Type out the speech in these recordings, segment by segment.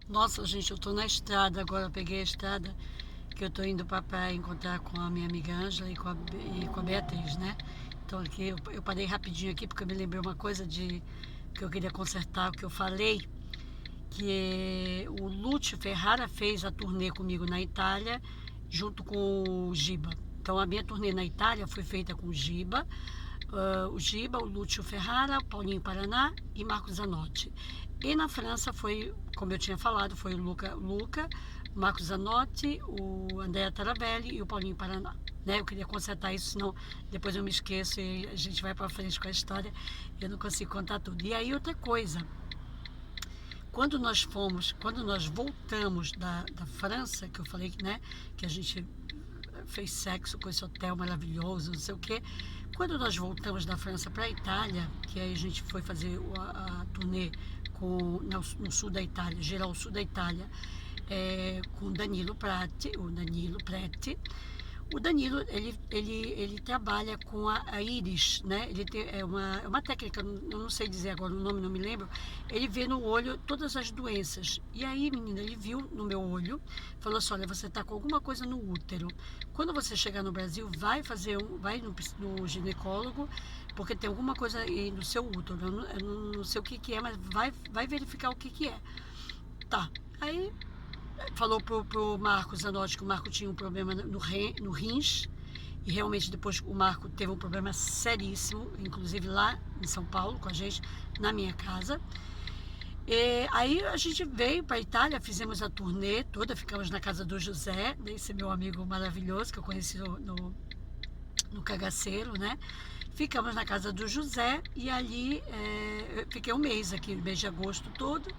Nossa, gente, eu tô na estrada agora, eu peguei a estrada que eu tô indo pra praia encontrar com a minha amiga Ângela e com a Beatriz, né? Então aqui eu parei rapidinho aqui porque eu me lembrei uma coisa de que eu queria consertar, o que eu falei, que o Lúcio Ferrara fez a turnê comigo na Itália, junto com o Giba. Então a minha turnê na Itália foi feita com o Giba, o Lúcio Ferrara, o Paulinho Paraná e Marcos Zanotti. E na França foi, como eu tinha falado, foi o Luca, o Marcos Zanotti, o Andrea Taravelli e o Paulinho Paraná. Né? Eu queria consertar isso, senão depois eu me esqueço e a gente vai para frente com a história e eu não consigo contar tudo. E aí outra coisa, quando nós voltamos da França, que eu falei, né, que a gente fez sexo com esse hotel maravilhoso, não sei o quê. Quando nós voltamos da França para a Itália, que aí a gente foi fazer a turnê no sul da Itália, geral sul da Itália, com o Danilo Preti. O Danilo, ele trabalha com a íris, né? Ele tem, é uma técnica, eu não sei dizer agora o nome, não me lembro. Ele vê no olho todas as doenças. E aí, menina, ele viu no meu olho, falou assim, olha, você está com alguma coisa no útero. Quando você chegar no Brasil, vai no ginecólogo, porque tem alguma coisa aí no seu útero. Eu não sei o que é, mas vai verificar o que é. Tá. Aí falou pro Marcos Zanotti que o Marco tinha um problema no rins, e realmente depois o Marco teve um problema seríssimo, inclusive lá em São Paulo, com a gente, na minha casa. E aí a gente veio para a Itália, fizemos a turnê toda, ficamos na casa do José, esse meu amigo maravilhoso que eu conheci no Cagaceiro, né? Ficamos na casa do José e ali eu fiquei um mês aqui, o mês de agosto todo.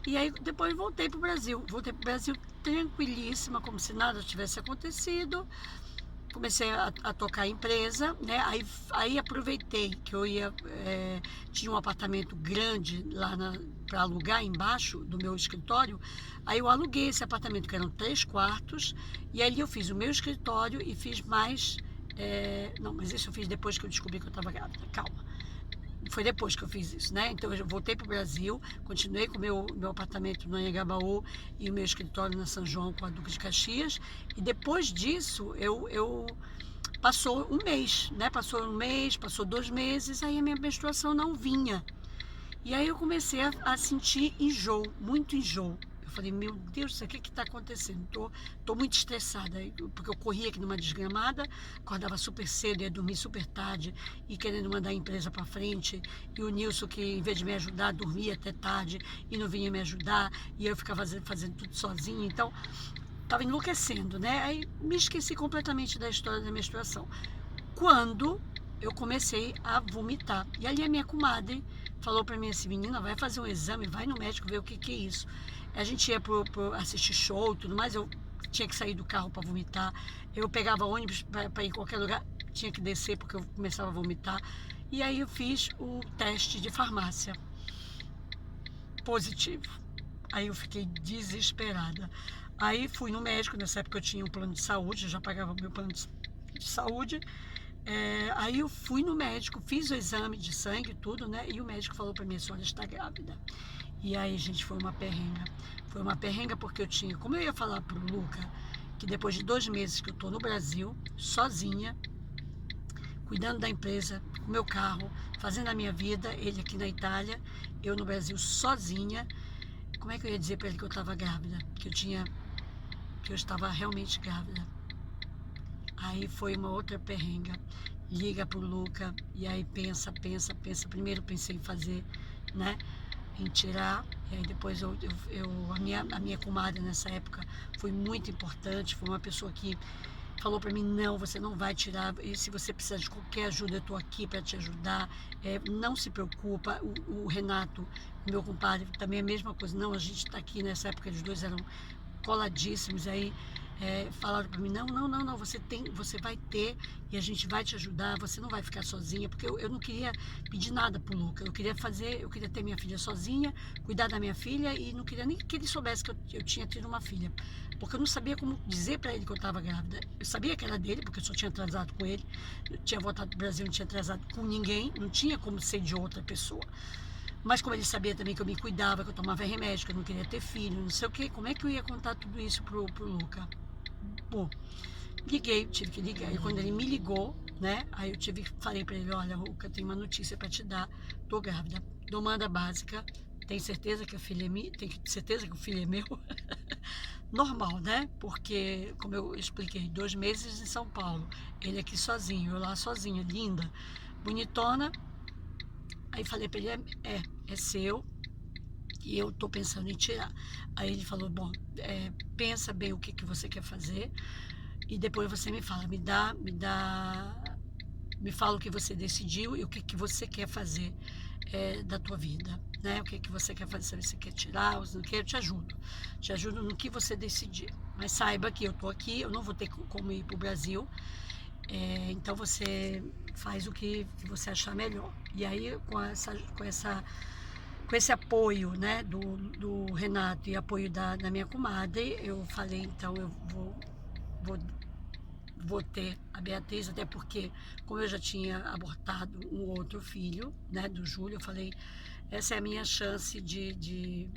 E aí depois voltei para o Brasil. Voltei para o Brasil tranquilíssima, como se nada tivesse acontecido. Comecei a tocar a empresa, né? Aí aproveitei que eu tinha um apartamento grande lá para alugar embaixo do meu escritório. Aí eu aluguei esse apartamento, que eram 3 quartos, e ali eu fiz o meu escritório e fiz mais. Não, mas isso eu fiz depois que eu descobri que eu estava grávida. Calma. Foi depois que eu fiz isso, né? Então eu voltei para o Brasil, continuei com o meu apartamento no Anhangabaú e o meu escritório na São João com a Duque de Caxias. E depois disso eu passou um mês, né? Passou 2 meses, aí a minha menstruação não vinha. E aí eu comecei a sentir enjoo, muito enjoo. Eu falei, meu Deus do céu, o que está acontecendo? Tô muito estressada, porque eu corria aqui numa desgramada, acordava super cedo, ia dormir super tarde, e querendo mandar a empresa para frente, e o Nilson, que em vez de me ajudar, dormia até tarde e não vinha me ajudar, e eu ficava fazendo tudo sozinha, então estava enlouquecendo, né? Aí me esqueci completamente da história da menstruação. Quando eu comecei a vomitar. E ali a minha comadre falou para mim assim, menina, vai fazer um exame, vai no médico ver o que é isso. A gente ia pro assistir show e tudo mais, eu tinha que sair do carro para vomitar. Eu pegava ônibus para ir em qualquer lugar, tinha que descer porque eu começava a vomitar. E aí eu fiz o teste de farmácia. Positivo. Aí eu fiquei desesperada. Aí fui no médico, nessa época eu tinha um plano de saúde, eu já pagava meu plano de saúde. Aí eu fui no médico, fiz o exame de sangue, tudo, né? E o médico falou para mim, a senhora está grávida. E aí, gente, foi uma perrenga. Foi uma perrenga porque eu tinha, como eu ia falar pro Luca, que depois de 2 meses que eu tô no Brasil, sozinha, cuidando da empresa, com meu carro, fazendo a minha vida, ele aqui na Itália, eu no Brasil sozinha, como é que eu ia dizer para ele que eu estava grávida? Que eu estava realmente grávida. Aí foi uma outra perrenga. Liga pro Luca e aí pensa. Primeiro pensei em fazer, né? Em tirar. E aí depois a minha comadre nessa época foi muito importante. Foi uma pessoa que falou para mim, não, você não vai tirar. E se você precisar de qualquer ajuda, eu estou aqui para te ajudar. Não se preocupa. O Renato, meu compadre, também é a mesma coisa. Não, a gente está aqui nessa época, eles dois eram coladíssimos. Aí falaram para mim, não, você vai ter e a gente vai te ajudar, você não vai ficar sozinha, porque eu não queria pedir nada pro Luca, eu queria ter minha filha sozinha, cuidar da minha filha e não queria nem que ele soubesse que eu tinha tido uma filha, porque eu não sabia como dizer para ele que eu estava grávida. Eu sabia que era dele, porque eu só tinha transado com ele, eu tinha voltado pro Brasil, não tinha transado com ninguém, não tinha como ser de outra pessoa. Mas como ele sabia também que eu me cuidava, que eu tomava remédio, que eu não queria ter filho, não sei o quê, como é que eu ia contar tudo isso pro Luca? Bom, liguei, tive que ligar. E quando ele me ligou, né? Aí eu falei pra ele, olha, Luca, tem uma notícia pra te dar, tô grávida. Demanda básica, tem certeza que a filha é minha? Tem certeza que o filho é meu? Normal, né? Porque, como eu expliquei, 2 meses em São Paulo, ele aqui sozinho, eu lá sozinha, linda, bonitona. Aí falei pra ele, é seu, e eu tô pensando em tirar. Aí ele falou, bom, pensa bem o que você quer fazer, e depois você me fala, me fala o que você decidiu e o que você quer fazer da tua vida, né? O que você quer fazer, se você quer tirar, se não quer, eu te ajudo no que você decidir. Mas saiba que eu tô aqui, eu não vou ter como ir pro Brasil, então você faz o que você achar melhor. E aí com esse apoio, né, do Renato e apoio da minha comadre, eu falei, então eu vou vou ter a Beatriz, até porque, como eu já tinha abortado um outro filho, né, do Júlio, eu falei, essa é a minha chance de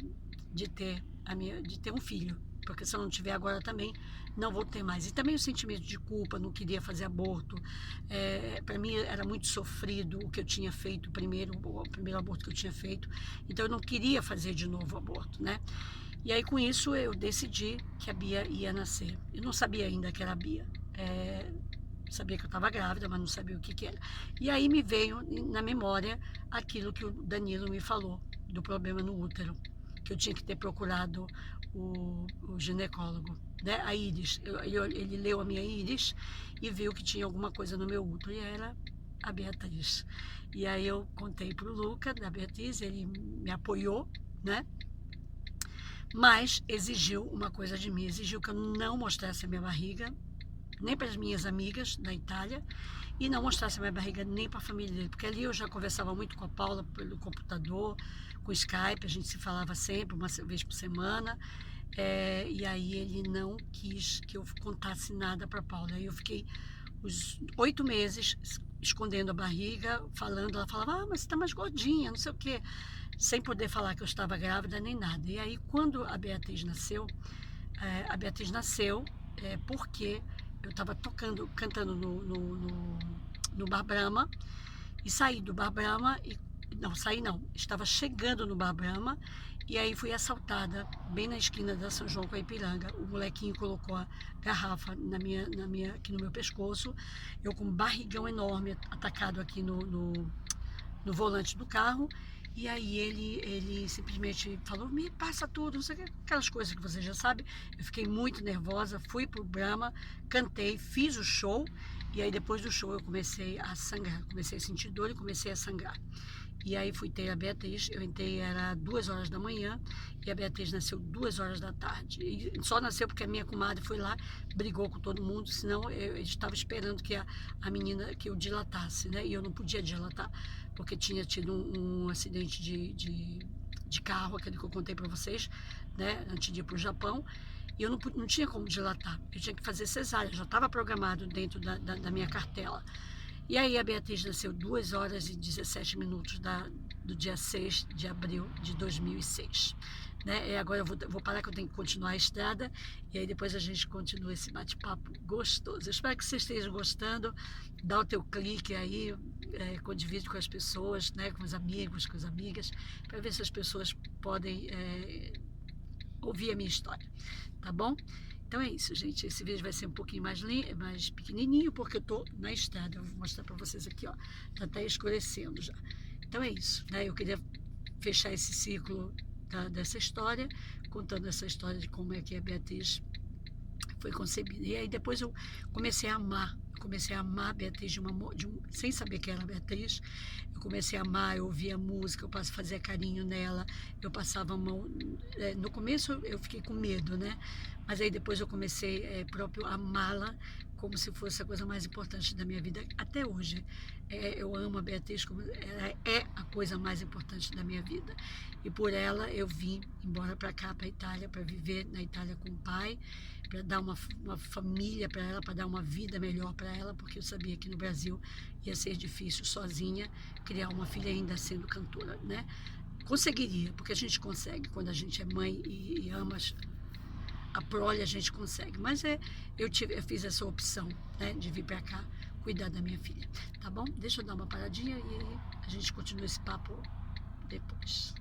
ter um filho, porque se eu não tiver agora também, não vou ter mais. E também o sentimento de culpa, não queria fazer aborto, para mim era muito sofrido o que eu tinha feito, o primeiro aborto que eu tinha feito, então eu não queria fazer de novo o aborto, né? E aí com isso eu decidi que a Bia ia nascer. Eu não sabia ainda que era a Bia. Sabia que eu estava grávida, mas não sabia o que era. E aí me veio na memória aquilo que o Danilo me falou, do problema no útero, que eu tinha que ter procurado o ginecólogo, né? A íris. Ele leu a minha íris e viu que tinha alguma coisa no meu útero, e era a Beatriz. E aí eu contei para o Luca, da Beatriz, ele me apoiou, né? Mas exigiu uma coisa de mim, exigiu que eu não mostrasse a minha barriga, nem para as minhas amigas da Itália, e não mostrasse a minha barriga nem para a família dele, porque ali eu já conversava muito com a Paula pelo computador, com o Skype, a gente se falava sempre, uma vez por semana, e aí ele não quis que eu contasse nada para a Paula. Aí eu fiquei os 8 meses escondendo a barriga, falando, ela falava, mas você está mais gordinha, não sei o quê, sem poder falar que eu estava grávida nem nada. E aí quando a Beatriz nasceu porque eu estava cantando no Bar Brahma, e saí do Bar Brahma, estava chegando no Bar Brahma, e aí fui assaltada bem na esquina da São João com a Ipiranga. O molequinho colocou a garrafa aqui no meu pescoço, eu com um barrigão enorme atacado aqui no volante do carro, e aí ele simplesmente falou, me passa tudo, não sei o que, aquelas coisas que você já sabe. Eu fiquei muito nervosa, fui pro Brahma, cantei, fiz o show, e aí depois do show eu comecei a sangrar, comecei a sentir dor e comecei a sangrar. E aí fui ter a Beatriz, eu entrei, era 2 horas da manhã, e a Beatriz nasceu 2 horas da tarde. E só nasceu porque a minha comadre foi lá, brigou com todo mundo, senão eu estava esperando que a menina, que eu dilatasse, né? E eu não podia dilatar, porque tinha tido um acidente de carro, aquele que eu contei para vocês, né? Antes de ir para o Japão. E eu não tinha como dilatar, eu tinha que fazer cesárea, já estava programado dentro da minha cartela. E aí a Beatriz nasceu 2 horas e 17 minutos do dia 6 de abril de 2006. Né? E agora eu vou parar, que eu tenho que continuar a estrada, e aí depois a gente continua esse bate-papo gostoso. Eu espero que vocês estejam gostando. Dá o teu clique aí, divide com as pessoas, né? Com os amigos, com as amigas, para ver se as pessoas podem ouvir a minha história, tá bom? Então é isso, gente. Esse vídeo vai ser um pouquinho mais pequenininho, porque eu tô na estrada. Eu vou mostrar para vocês aqui, ó. Já tá escurecendo já. Então é isso, né? Eu queria fechar esse ciclo dessa história, contando essa história de como é que a Beatriz foi concebida. E aí depois eu comecei a amar. Comecei a amar a Beatriz sem saber que era a Beatriz. Eu comecei a amar, eu ouvia música, eu fazia carinho nela, eu passava a mão. No começo eu fiquei com medo, né? Mas aí depois eu comecei próprio a amá-la como se fosse a coisa mais importante da minha vida. Até hoje eu amo a Beatriz, como ela é a coisa mais importante da minha vida. E por ela eu vim embora para cá, para a Itália, para viver na Itália com o pai, para dar uma família para ela, para dar uma vida melhor para ela, porque eu sabia que no Brasil ia ser difícil sozinha criar uma filha, ainda sendo cantora, né? conseguiria, porque a gente consegue, quando a gente é mãe e ama a prole, a gente consegue. Mas eu fiz essa opção, né, de vir para cá cuidar da minha filha. Tá bom? Deixa eu dar uma paradinha e a gente continua esse papo depois.